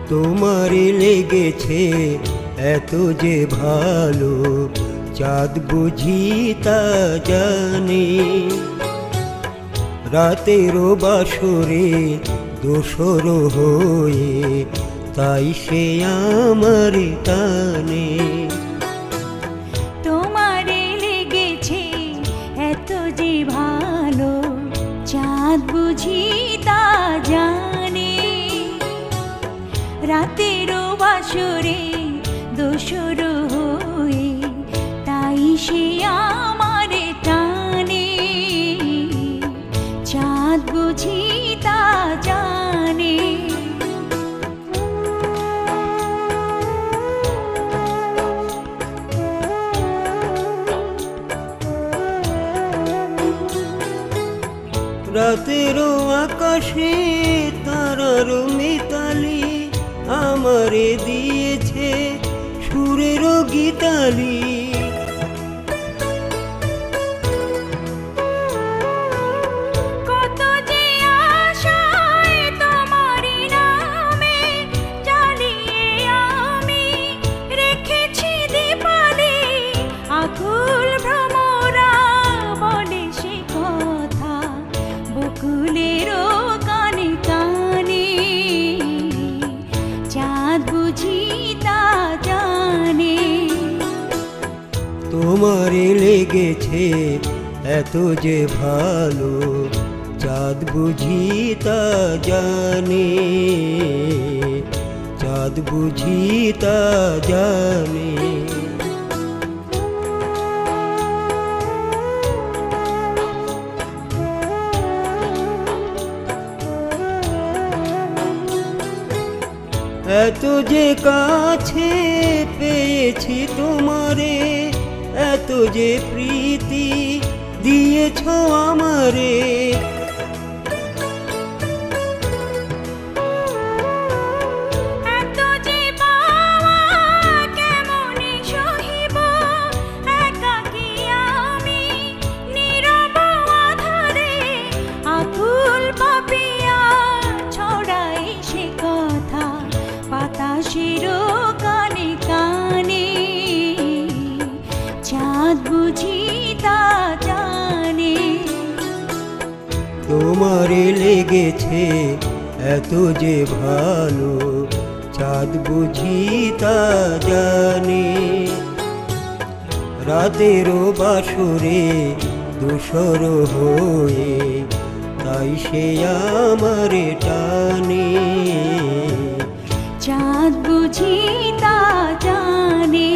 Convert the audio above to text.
তোমারে লেগেছে এত যে ভালো, চাঁদ বুঝি তা জানে। রাতেরও বাসরে দোসর হয়ে তাই সে আমার টানে। তোমারে লেগেছে এত যে ভালো, চাঁদ বুঝি তা জানে। রাতেরও বাসরে দোসর হয়ে তাই সে আমার টানে। চাঁদ বুঝি তা জানে। রাতেরও আকাশে তারার মিতালি আমারে দিয়েছে সুরেরও গীতালি। কত যে আশায় তোমারি নামে জ্বালিয়ে আমি রেখেছি দীপালি। আকুল ভ্রমরা বলে সে কথা বকুলেরও কানে কানে। চাঁদ বুঝি তা জানে। তোমারে লেগেছে এত যে ভালো, চাঁদ বুঝি তা জানে। চাঁদ বুঝি তা জানে। এত যে কাছে পেয়েছি তোমারে, এত যে প্রীতি দিয়েছ আমারে। এত যে পাওয়া কেমনে সহিব, একাকী আমি নীরব আধারে। আকুল পাপিয়া ছড়াই সে কথা বাতাসেরও কানে কানে। চাঁদ বুঝি তা জানে। তোমারে লেগেছে এত যে ভালো, চাঁদ বুঝি তা জানে। রাতেরও বাসরে দোসর হয়ে তাই সে আমার টানে। চাঁদ বুঝি তা জানে।